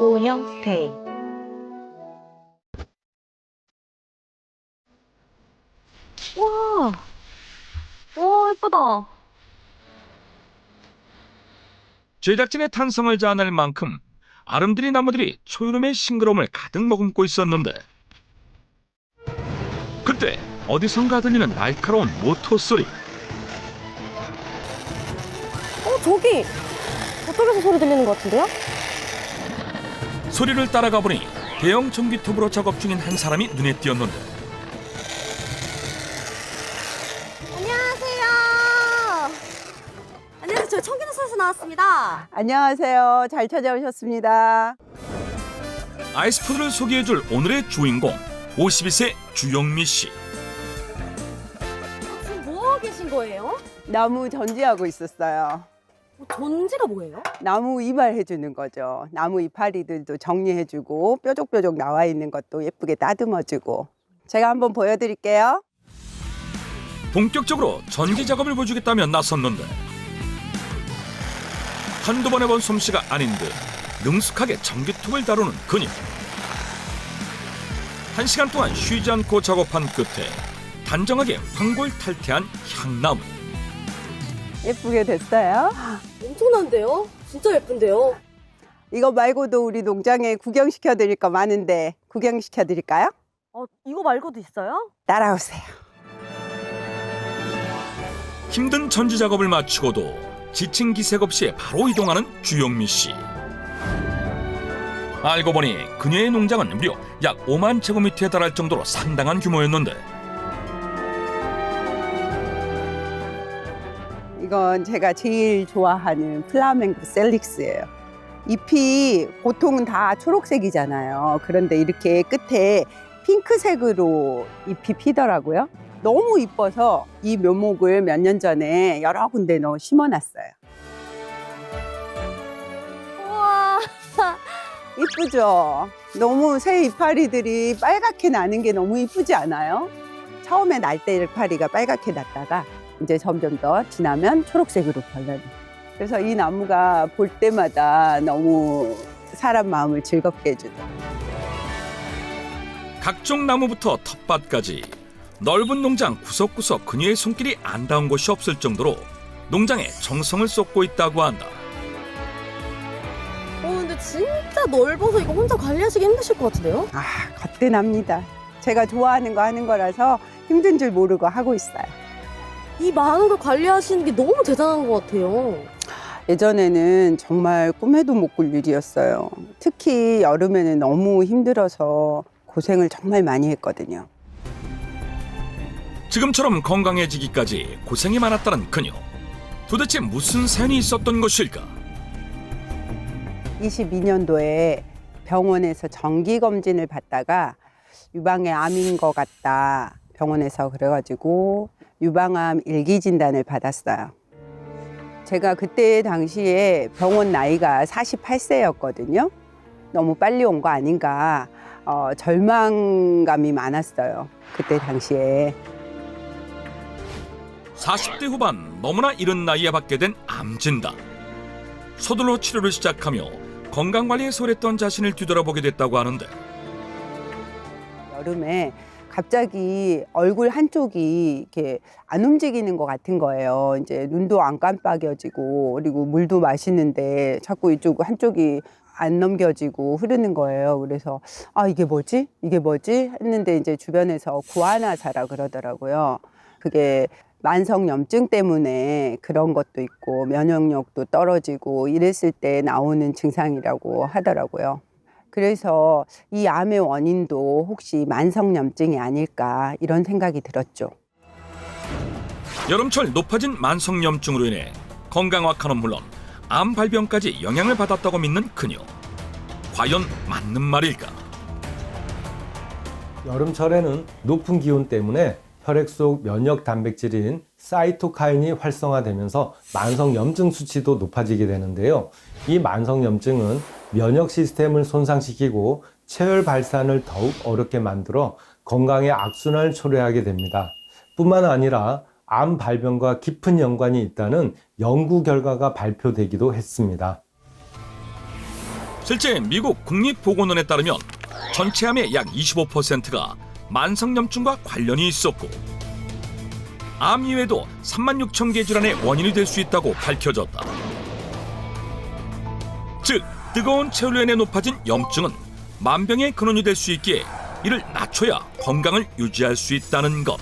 오형태. 와, 와, 예쁘다. 제작진의 탄성을 자아낼 만큼 아름드리 나무들이 초여름의 싱그러움을 가득 머금고 있었는데, 그때 어디선가 들리는 날카로운 모터 소리. 저기! 저쪽에서 소리 들리는 것 같은데요? 소리를 따라가 보니 대형 전기톱으로 작업 중인 한 사람이 눈에 띄었는데, 안녕하세요. 안녕하세요. 저 청기노선에서 나왔습니다. 안녕하세요. 잘 찾아오셨습니다. 아이스푸드를 소개해줄 오늘의 주인공 52세 주영미 씨. 지금 뭐 하고 계신 거예요? 나무 전지하고 있었어요. 전지가 뭐예요? 나무 이발해주는 거죠. 나무 이파리들도 정리해주고 뾰족뾰족 나와 있는 것도 예쁘게 다듬어주고. 제가 한번 보여드릴게요. 본격적으로 전지 작업을 보여주겠다며 나섰는데, 한두 번 해본 솜씨가 아닌 듯 능숙하게 전기톱을 다루는 그녀. 1시간 동안 쉬지 않고 작업한 끝에 단정하게 황골탈퇴한 향나무. 예쁘게 됐어요. 엄청난데요? 진짜 예쁜데요? 이거 말고도 우리 농장에 구경시켜드릴 거 많은데 구경시켜드릴까요? 이거 말고도 있어요? 따라오세요. 힘든 전지 작업을 마치고도 지친 기색 없이 바로 이동하는 주영미 씨. 알고 보니 그녀의 농장은 무려 약 5만 제곱미터에 달할 정도로 상당한 규모였는데, 이건 제가 제일 좋아하는 플라멩코 셀릭스예요. 잎이 보통은 다 초록색이잖아요. 그런데 이렇게 끝에 핑크색으로 잎이 피더라고요. 너무 이뻐서 이 묘목을 몇 년 전에 여러 군데 심어놨어요. 우와. 이쁘죠? 너무 새 이파리들이 빨갛게 나는 게 너무 이쁘지 않아요? 처음에 날 때 이파리가 빨갛게 났다가 이제 점점 더 지나면 초록색으로 변하는. 그래서 이 나무가 볼 때마다 너무 사람 마음을 즐겁게 해주더라고요. 각종 나무부터 텃밭까지 넓은 농장 구석구석 그녀의 손길이 안 닿은 곳이 없을 정도로 농장에 정성을 쏟고 있다고 한다. 근데 진짜 넓어서 이거 혼자 관리하시기 힘드실 것 같은데요? 거뜬합니다. 제가 좋아하는 거 하는 거라서 힘든 줄 모르고 하고 있어요. 이 많은 걸 관리하시는 게 너무 대단한 것 같아요. 예전에는 정말 꿈에도 못 꿀 일이었어요. 특히 여름에는 너무 힘들어서 고생을 정말 많이 했거든요. 지금처럼 건강해지기까지 고생이 많았다는 그녀. 도대체 무슨 사연이 있었던 것일까? 22년도에 병원에서 정기검진을 받다가 유방의 암인 것 같다. 병원에서 그래가지고 유방암 일기 진단을 받았어요. 제가 그때 당시에 병원 나이가 48세였거든요. 너무 빨리 온 거 아닌가 절망감이 많았어요. 그때 당시에. 40대 후반 너무나 이른 나이에 받게 된 암 진단. 서둘러 치료를 시작하며 건강관리에 소홀했던 자신을 뒤돌아보게 됐다고 하는데, 여름에 갑자기 얼굴 한쪽이 이렇게 안 움직이는 것 같은 거예요. 이제 눈도 안 깜빡여지고, 그리고 물도 마시는데 자꾸 이쪽 한쪽이 안 넘겨지고 흐르는 거예요. 그래서 이게 뭐지? 이게 뭐지? 했는데 이제 주변에서 구안화사라 그러더라고요. 그게 만성염증 때문에 그런 것도 있고 면역력도 떨어지고 이랬을 때 나오는 증상이라고 하더라고요. 그래서 이 암의 원인도 혹시 만성염증이 아닐까 이런 생각이 들었죠. 여름철 높아진 만성염증으로 인해 건강 악화는 물론 암 발병까지 영향을 받았다고 믿는 그녀. 과연 맞는 말일까? 여름철에는 높은 기온 때문에 혈액 속 면역 단백질인 사이토카인이 활성화되면서 만성염증 수치도 높아지게 되는데요. 이 만성염증은 면역 시스템을 손상시키고 체혈 발산을 더욱 어렵게 만들어 건강의 악순환을 초래하게 됩니다. 뿐만 아니라 암 발병과 깊은 연관이 있다는 연구 결과가 발표되기도 했습니다. 실제 미국 국립보건원에 따르면 전체 암의 약 25%가 만성염증과 관련이 있었고 암 이외에도 3만 6천 개 질환의 원인이 될 수 있다고 밝혀졌다. 즉, 뜨거운 체온면에 높아진 염증은 만병의 근원이 될 수 있기에 이를 낮춰야 건강을 유지할 수 있다는 것.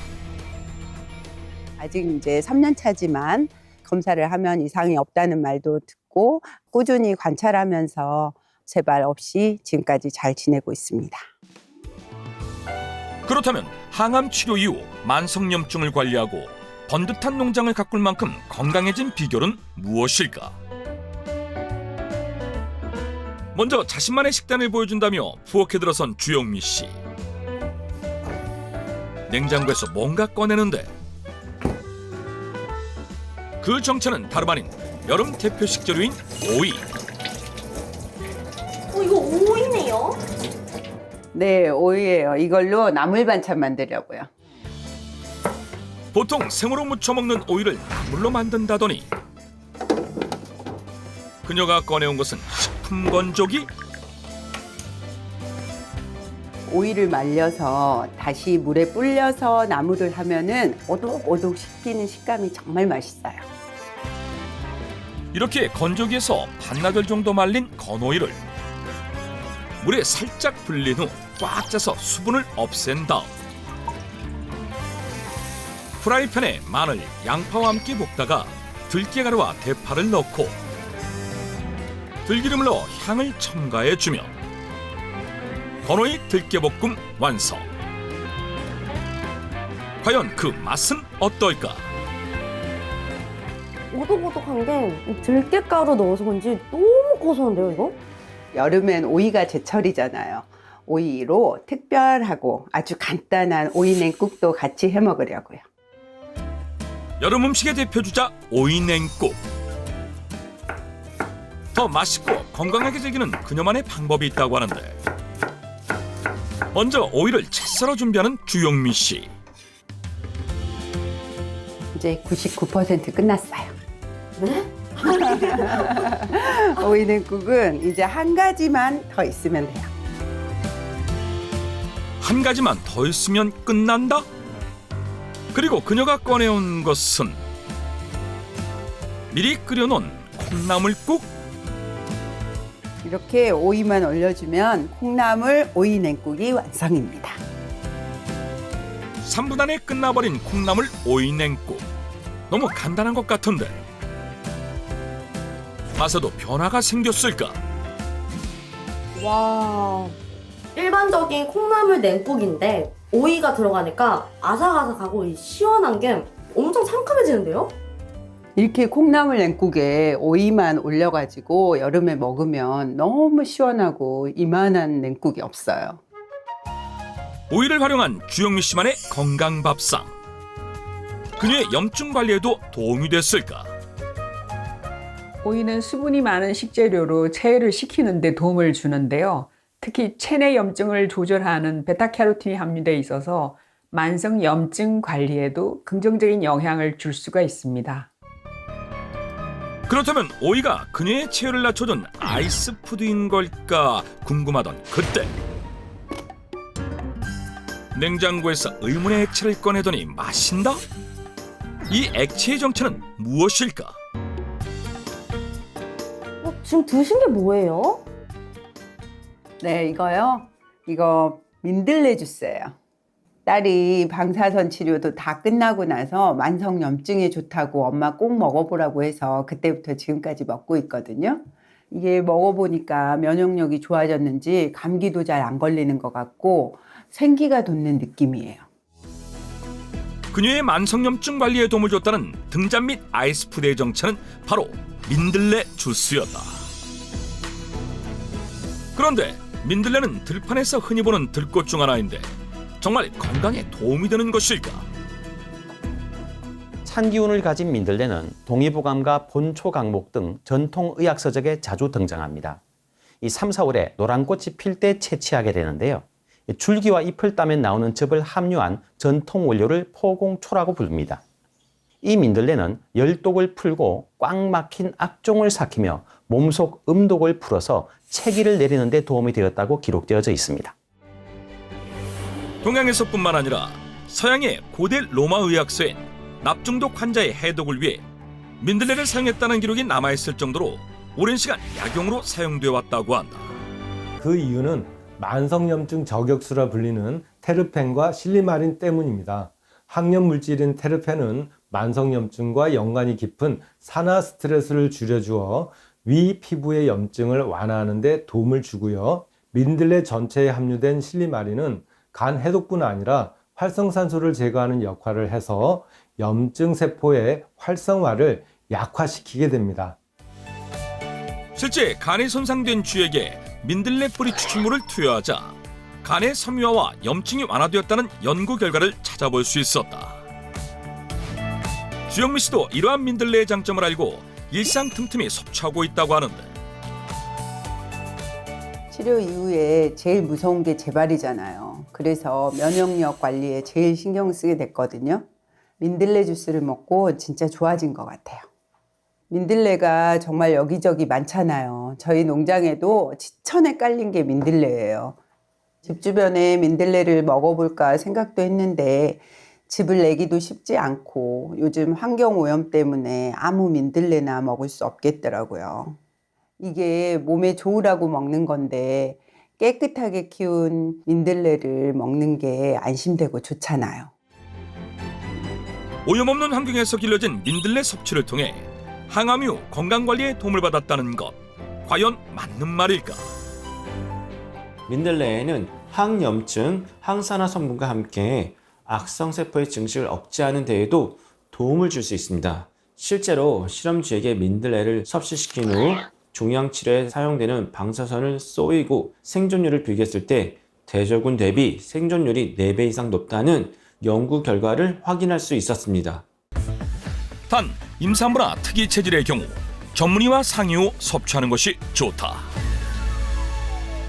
아직 이제 3년 차지만 검사를 하면 이상이 없다는 말도 듣고 꾸준히 관찰하면서 재발 없이 지금까지 잘 지내고 있습니다. 그렇다면 항암 치료 이후 만성염증을 관리하고 번듯한 농장을 가꿀 만큼 건강해진 비결은 무엇일까? 먼저 자신만의 식단을 보여준다며 부엌에 들어선 주영미 씨. 냉장고에서 뭔가 꺼내는데 그 정체는 다름 아닌 여름 대표 식재료인 오이. 이거 오이네요? 네, 오이예요. 이걸로 나물 반찬 만들려고요. 보통 생으로 무쳐 먹는 오이를 나물로 만든다더니 그녀가 꺼내온 것은 식품 건조기? 오이를 말려서 다시 물에 불려서 나물을 하면은 오독오독 씹히는 식감이 정말 맛있어요. 이렇게 건조기에서 반나절 정도 말린 건오이를 물에 살짝 불린 후 꽉 짜서 수분을 없앤 다음 프라이팬에 마늘, 양파와 함께 볶다가 들깨가루와 대파를 넣고 들기름을 넣어 향을 첨가해주며 건오이 들깨볶음 완성. 과연 그 맛은 어떨까? 오독오독한 게 들깨가루 넣어서 그런지 너무 고소한데요, 이거? 여름엔 오이가 제철이잖아요. 오이로 특별하고 아주 간단한 오이 냉국도 같이 해 먹으려고요. 여름 음식의 대표주자 오이냉국. 더 맛있고 건강하게 즐기는 그녀만의 방법이 있다고 하는데 먼저 오이를 채 썰어 준비하는 주영미 씨. 이제 99% 끝났어요. 네? 오이 냉국은 이제 한 가지만 더 있으면 돼요. 한 가지만 더 있으면 끝난다? 그리고 그녀가 꺼내온 것은 미리 끓여놓은 콩나물국? 이렇게 오이만 올려주면 콩나물 오이 냉국이 완성입니다. 3분 안에 끝나버린 콩나물 오이냉국. 너무 간단한 것 같은데 맛에도 변화가 생겼을까? 와, 일반적인 콩나물 냉국인데 오이가 들어가니까 아삭아삭하고 이 시원한 게 엄청 상큼해지는데요? 이렇게 콩나물 냉국에 오이만 올려가지고 여름에 먹으면 너무 시원하고 이만한 냉국이 없어요. 오이를 활용한 주영미 씨만의 건강 밥상. 그녀의 염증 관리에도 도움이 됐을까? 오이는 수분이 많은 식재료로 체열을 시키는 데 도움을 주는데요. 특히 체내 염증을 조절하는 베타캐로틴이 함유되어 있어서 만성 염증 관리에도 긍정적인 영향을 줄 수가 있습니다. 그렇다면 오이가 그녀의 체열을 낮춰준 아이스푸드인 걸까 궁금하던 그때 냉장고에서 의문의 액체를 꺼내더니 마신다? 이 액체의 정체는 무엇일까? 지금 드신 게 뭐예요? 네, 이거요. 이거 민들레 주스예요. 딸이 방사선 치료도 다 끝나고 나서 만성 염증에 좋다고 엄마 꼭 먹어보라고 해서 그때부터 지금까지 먹고 있거든요. 이게 먹어보니까 면역력이 좋아졌는지 감기도 잘 안 걸리는 것 같고 생기가 돋는 느낌이에요. 그녀의 만성염증 관리에 도움을 줬다는 등잔 및 아이스푸드의 정체는 바로 민들레 주스였다. 그런데 민들레는 들판에서 흔히 보는 들꽃 중 하나인데 정말 건강에 도움이 되는 것일까? 찬 기운을 가진 민들레는 동의보감과 본초강목 등 전통 의학 서적에 자주 등장합니다. 이 3, 4월에 노란 꽃이 필 때 채취하게 되는데요. 줄기와 잎을 따면 나오는 즙을 함유한 전통 원료를 포공초라고 부릅니다. 이 민들레는 열독을 풀고 꽉 막힌 악종을 삭히며 몸속 음독을 풀어서 체기를 내리는 데 도움이 되었다고 기록되어져 있습니다. 동양에서뿐만 아니라 서양의 고대 로마 의학서엔 납중독 환자의 해독을 위해 민들레를 사용했다는 기록이 남아있을 정도로 오랜 시간 약용으로 사용되어 왔다고 한다. 그 이유는 만성염증 저격수라 불리는 테르펜과 실리마린 때문입니다. 항염 물질인 테르펜은 만성염증과 연관이 깊은 산화 스트레스를 줄여주어 위 피부의 염증을 완화하는 데 도움을 주고요. 민들레 전체에 함유된 실리마린은 간 해독뿐 아니라 활성산소를 제거하는 역할을 해서 염증 세포의 활성화를 약화시키게 됩니다. 실제 간이 손상된 쥐에게 민들레 뿌리 추출물을 투여하자 간의 섬유화와 염증이 완화되었다는 연구 결과를 찾아볼 수 있었다. 주영미 씨도 이러한 민들레의 장점을 알고 일상 틈틈이 섭취하고 있다고 하는데, 치료 이후에 제일 무서운 게 재발이잖아요. 그래서 면역력 관리에 제일 신경 쓰게 됐거든요. 민들레 주스를 먹고 진짜 좋아진 것 같아요. 민들레가 정말 여기저기 많잖아요. 저희 농장에도 지천에 깔린 게 민들레예요. 집 주변에 민들레를 먹어볼까 생각도 했는데 즙을 내기도 쉽지 않고 요즘 환경오염 때문에 아무 민들레나 먹을 수 없겠더라고요. 이게 몸에 좋으라고 먹는 건데 깨끗하게 키운 민들레를 먹는 게 안심되고 좋잖아요. 오염 없는 환경에서 길러진 민들레 섭취를 통해 항암 이후 건강관리에 도움을 받았다는 것, 과연 맞는 말일까? 민들레에는 항염증, 항산화 성분과 함께 악성세포의 증식을 억제하는 데에도 도움을 줄 수 있습니다. 실제로 실험쥐에게 민들레를 섭취시킨 후 종양치료에 사용되는 방사선을 쏘이고 생존율을 비교했을 때 대저군 대비 생존율이 4배 이상 높다는 연구 결과를 확인할 수 있었습니다. 단, 임산부나 특이 체질의 경우 전문의와 상의 후 섭취하는 것이 좋다.